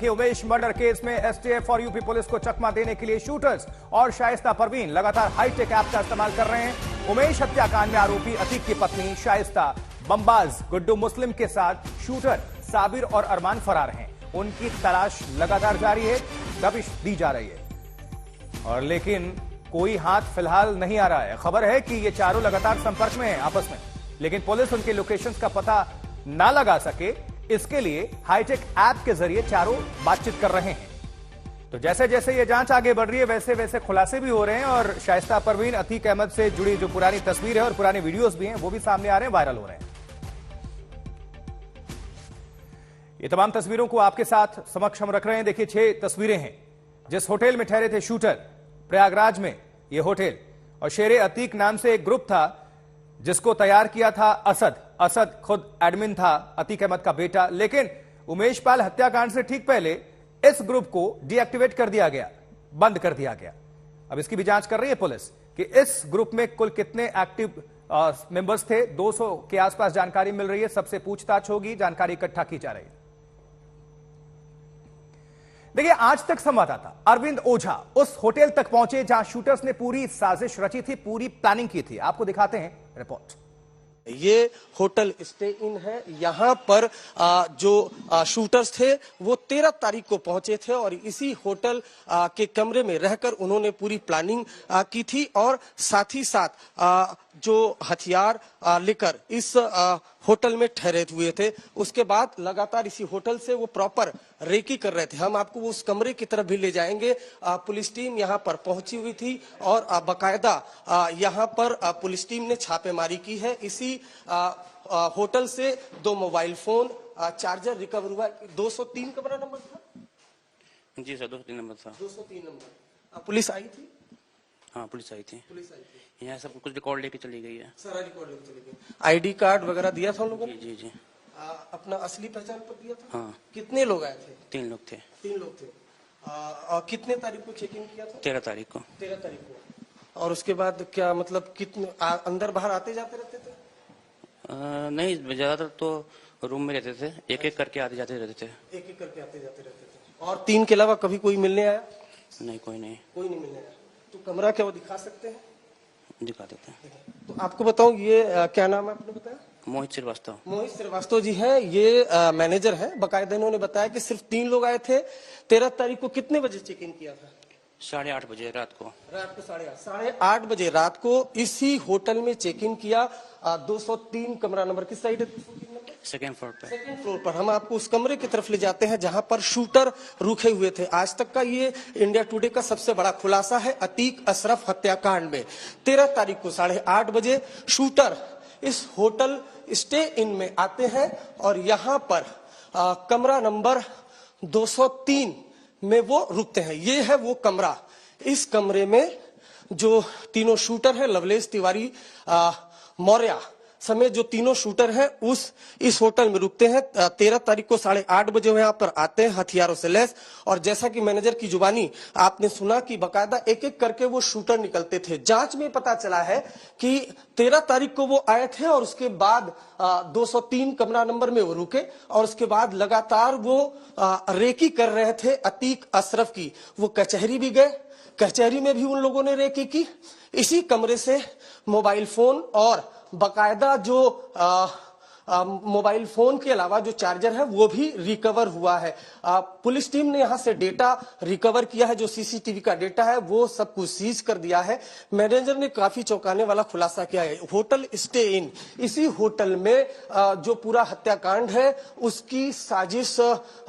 देखिए, Umesh murder case में STF और यूपी पुलिस को चकमा देने के लिए शूटर्स और शाइस्ता परवीन लगातार हाईटेक ऐप का इस्तेमाल कर रहे हैं। उमेश हत्याकांड में आरोपी अतीक की पत्नी शाइस्ता, बमबाज गुड्डू मुस्लिम के साथ शूटर साबिर और अरमान फरार हैं। उनकी तलाश लगातार जारी है, दबिश दी जा रही है और लेकिन कोई हाथ फिलहाल नहीं आ रहा है। खबर है कि ये चारों लगातार संपर्क में हैं आपस में, लेकिन पुलिस उनके लोकेशंस का पता ना लगा सके, इसके लिए हाईटेक ऐप के जरिए चारों बातचीत कर रहे हैं। तो जैसे जैसे ये जांच आगे बढ़ रही है, वैसे वैसे खुलासे भी हो रहे हैं और शाइस्ता परवीन, अतीक अहमद से जुड़ी जो पुरानी तस्वीर है और पुराने वीडियोस भी हैं, वो भी सामने आ रहे हैं, वायरल हो रहे हैं। ये तमाम तस्वीरों को आपके साथ समक्ष हम रख रहे हैं। देखिए, 6 तस्वीरें हैं जिस होटल में ठहरे थे शूटर, प्रयागराज में ये होटल, और शेरे अतीक नाम से एक ग्रुप था जिसको तैयार किया था असद। असद खुद एडमिन था, अतीक अहमद का बेटा, लेकिन उमेश पाल हत्याकांड से ठीक पहले इस ग्रुप को डीएक्टिवेट कर दिया गया, बंद कर दिया गया। अब इसकी भी जांच कर रही है पुलिस कि इस ग्रुप में कुल कितने एक्टिव मेंबर्स थे। 200 के आसपास जानकारी मिल रही है, सबसे पूछताछ होगी, जानकारी इकट्ठा की जा रही है। देखिए, आज तक संवाददाता अरविंद ओझा उस होटल तक पहुंचे जहां शूटर्स ने पूरी साजिश रची थी, पूरी प्लानिंग की थी। आपको दिखाते हैं रिपोर्ट। ये होटल स्टे इन है। यहाँ पर जो शूटर्स थे वो 13 तारीख को पहुंचे थे और इसी होटल के कमरे में रहकर उन्होंने पूरी प्लानिंग की थी और साथ ही साथ जो हथियार लेकर इस होटल में ठहरे हुए थे, उसके बाद लगातार इसी होटल से वो प्रॉपर रेकी कर रहे थे। हम आपको उस कमरे की तरफ भी ले जाएंगे। पुलिस टीम यहाँ पर पहुंची हुई थी और बाकायदा यहाँ पर पुलिस टीम ने छापेमारी की है। इसी होटल से 2 मोबाइल फोन, चार्जर रिकवर हुआ। 203 कमरा नंबर था जी सर, 203 नंबर था। 203 नंबर। पुलिस आई थी? हाँ, पुलिस आई थी। यहाँ सब कुछ रिकॉर्ड लेके चली गई है। सारा रिकॉर्ड लेके चली गई। आईडी कार्ड वगैरह दिया था उन लोगों ने? जी जी। अपना असली पहचान पत्र दिया था? हाँ। कितने लोग आए थे? 3 लोग थे। 3 लोग थे। और कितने तारीख को चेक इन किया था? 13 तारीख को। 13 तारीख को। और उसके बाद क्या मतलब कितने अंदर बाहर आते जाते रहते थे? नहीं, ज्यादातर तो रूम में रहते थे, एक एक करके आते जाते रहते थे। एक एक करके आते जाते रहते थे। और 3 के अलावा कभी कोई मिलने आया? नहीं, कोई नहीं। कोई नहीं मिलने आया। तो कमरा क्या वो दिखा सकते हैं? दिखा देते हैं। तो आपको बताऊं, ये क्या नाम है आपने बताया? मोहित श्रीवास्तव। मोहित श्रीवास्तव जी हैं, ये मैनेजर हैं। बाकायदा इन्होंने बताया कि सिर्फ 3 लोग आए थे। 13 तारीख को कितने बजे चेक इन किया था? 8:30 बजे रात को। 8:30 बजे रात को इसी होटल में चेक इन किया। 203 कमरा नंबर किस साइड है? 2nd फ्लोर पे। 2nd फ्लोर पर। हम आपको उस कमरे की तरफ ले जाते हैं जहां पर शूटर रुके हुए थे। आज तक का ये इंडिया टुडे का सबसे बड़ा खुलासा है अतीक अशरफ हत्याकांड में। 13 तारीख को 8:30 बजे शूटर इस होटल स्टे इन में आते हैं और यहाँ पर कमरा नंबर 203 में वो रुकते हैं। ये है वो कमरा। इस कमरे में जो तीनों शूटर हैं, लवलेश तिवारी, मौर्य समेत जो तीनों शूटर हैं इस होटल में रुकते हैं। 13 तारीख को 8:30 बजे यहाँ पर आते हैं हथियारों से लैस। और जैसा कि मैनेजर की जुबानी आपने सुना कि बकायदा एक एक करके वो शूटर निकलते थे। जांच में पता चला है कि 13 तारीख को वो आए थे और उसके बाद 203 कमरा नंबर में वो रुके और उसके बाद लगातार वो रेकी कर रहे थे अतीक अशरफ की। वो कचहरी भी गए, कचहरी में भी उन लोगों ने रेकी की। इसी कमरे से मोबाइल फोन और बकायदा जो मोबाइल फोन के अलावा जो चार्जर है वो भी रिकवर हुआ है। पुलिस टीम ने यहां से डेटा रिकवर किया है, जो सीसीटीवी का डेटा है वो सब कुछ सीज कर दिया है। मैनेजर ने काफी चौंकाने वाला खुलासा किया है। होटल स्टे इन, इसी होटल में जो पूरा हत्याकांड है उसकी साजिश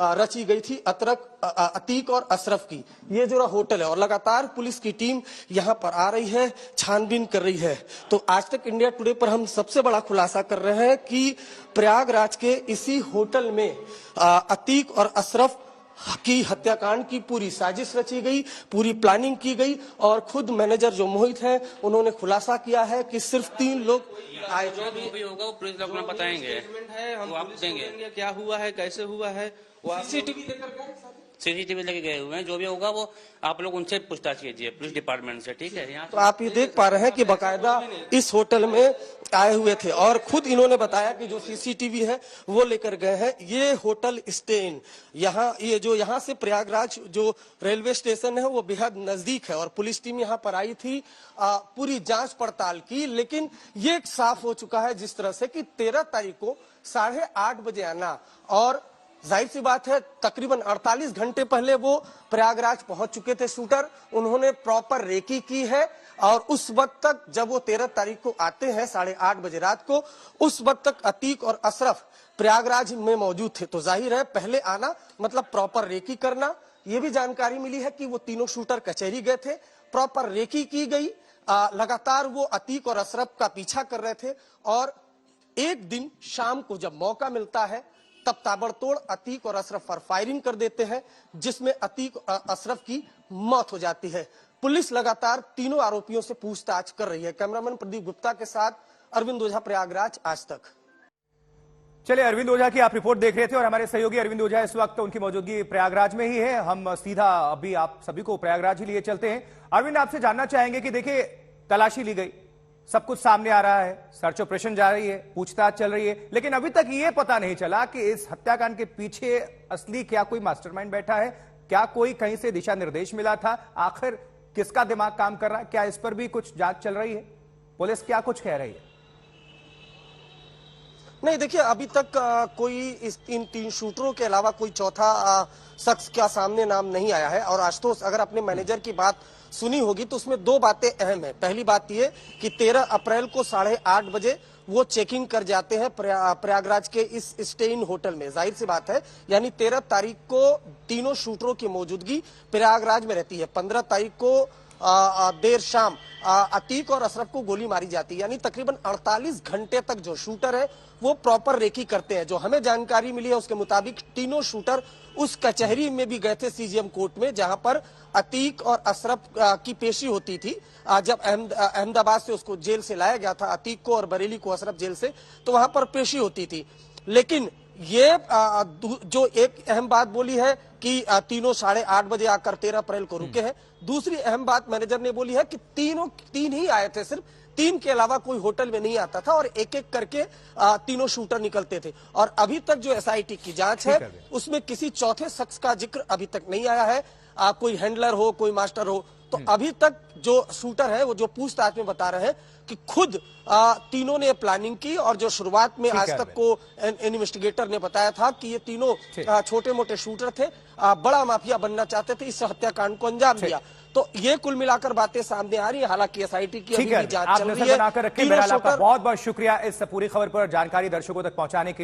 रची गई थी अतीक और अशरफ की। ये जो होटल है और लगातार पुलिस की टीम यहाँ पर आ रही है, छानबीन कर रही है। तो आज तक इंडिया टुडे पर हम सबसे बड़ा खुलासा कर रहे हैं कि प्रयागराज के इसी होटल में अतीक और अशरफ की हत्याकांड की पूरी साजिश रची गई, पूरी प्लानिंग की गई और खुद मैनेजर जो मोहित हैं उन्होंने खुलासा किया है कि सिर्फ 3 लोग आए। जो भी होगा वो पुलिस लोग अपना बताएंगे, हम वो आप देंगे क्या हुआ है, कैसे हुआ है। सीसीटीवी लेकर गए, सीसीटीवी लेके गए हुए हैं। जो भी होगा वो आप लोग उनसे पूछताछ कीजिए, पुलिस डिपार्टमेंट से, ठीक है। यहाँ तो आप ये देख पा रहे हैं कि बकायदा इस होटल में आए हुए थे और खुद इन्होंने बताया कि जो सीसीटीवी है वो लेकर गए हैं। ये होटल स्टे इन, यहाँ से प्रयागराज जो रेलवे स्टेशन है वो बेहद नजदीक है और पुलिस टीम यहाँ पर आई थी पूरी जांच पड़ताल की। लेकिन ये साफ हो चुका है जिस तरह से कि 13 तारीख को 8:30 बजे आना, और जाहिर सी बात है तकरीबन 48 घंटे पहले वो प्रयागराज पहुंच चुके थे शूटर। उन्होंने प्रॉपर रेकी की है और उस वक्त तक जब वो 13 तारीख को आते हैं 8:30 बजे रात को, उस वक्त तक अतीक और अशरफ प्रयागराज में मौजूद थे। तो जाहिर है पहले आना मतलब प्रॉपर रेकी करना। ये भी जानकारी मिली है कि वो तीनों शूटर कचहरी गए थे, प्रॉपर रेकी की गई, लगातार वो अतीक और अशरफ का पीछा कर रहे थे और एक दिन शाम को जब मौका मिलता है तब ताबड़तोड़ अतीक और अशरफ पर फायरिंग कर देते हैं, जिसमें अतीक और अशरफ की मौत हो जाती है। पुलिस लगातार तीनों आरोपियों से पूछताछ कर रही है। कैमरामैन प्रदीप गुप्ता के साथ अरविंद ओझा, प्रयागराज, आज तक। चलिए, अरविंद ओझा की आप रिपोर्ट देख रहे थे और हमारे सहयोगी अरविंद ओझा इस वक्त उनकी मौजूदगी प्रयागराज में ही है। हम सीधा अभी आप सभी को प्रयागराज ही लिए चलते हैं। अरविंद, आपसे जानना चाहेंगे कि देखिए तलाशी ली गई, सब कुछ सामने आ रहा है, सर्च ऑपरेशन जारी है, पूछताछ चल रही है, लेकिन अभी तक ये पता नहीं चला कि इस हत्याकांड के पीछे असली क्या कोई मास्टरमाइंड बैठा है, क्या कोई कहीं से दिशा निर्देश मिला था, आखिर किसका दिमाग काम कर रहा है, क्या इस पर भी कुछ जांच चल रही है? पुलिस क्या कुछ कह रही है? नहीं, देखिए अभी तक कोई इन 3 शूटरों के अलावा कोई चौथा शख्स का सामने नाम नहीं आया है। और आशुतोष, अगर अपने मैनेजर की बात सुनी होगी तो उसमें 2 बातें अहम है। पहली बात यह कि 13 अप्रैल को 8:30 बजे वो चेकिंग कर जाते हैं प्रयागराज के इस स्टे इन होटल में। जाहिर सी बात है, यानी 13 तारीख को तीनों शूटरों की मौजूदगी प्रयागराज में रहती है। 15 तारीख को देर शाम अतीक और अशरफ को गोली मारी जाती है। यानी तकरीबन 48 घंटे तक जो शूटर है वो प्रॉपर रेकी करते हैं। जो हमें जानकारी मिली है उसके मुताबिक तीनों शूटर उस कचहरी में भी गए थे, सीजीएम कोर्ट में, जहां पर अतीक और अशरफ की पेशी होती थी। जब अहमदाबाद से उसको जेल से लाया गया था, अतीक को, और बरेली को अशरफ जेल से, तो वहां पर पेशी होती थी। लेकिन ये जो एक अहम बात बोली है कि तीनों 8:30 बजे आकर 13 अप्रैल को रुके हैं। दूसरी अहम बात मैनेजर ने बोली है कि तीन ही आए थे, सिर्फ 3 के अलावा कोई होटल में नहीं आता था और एक एक करके तीनों शूटर निकलते थे। और अभी तक जो एसआईटी की जांच है उसमें किसी चौथे शख्स का जिक्र अभी तक नहीं आया है। कोई हैंडलर हो, कोई मास्टर हो, तो अभी तक जो शूटर है वो जो पूछताछ में बता रहे हैं कि खुद तीनों ने प्लानिंग की। और जो शुरुआत में आज तक को इन्वेस्टिगेटर ने बताया था कि ये तीनों छोटे मोटे शूटर थे, बड़ा माफिया बनना चाहते थे, इस हत्याकांड को अंजाम दिया। तो ये कुल मिलाकर बातें सामने आ रही है। हालांकि एसआईटी की अभी भी जांच चल रही है। बहुत बहुत शुक्रिया इस पूरी खबर पर जानकारी दर्शकों तक पहुंचाने के लिए।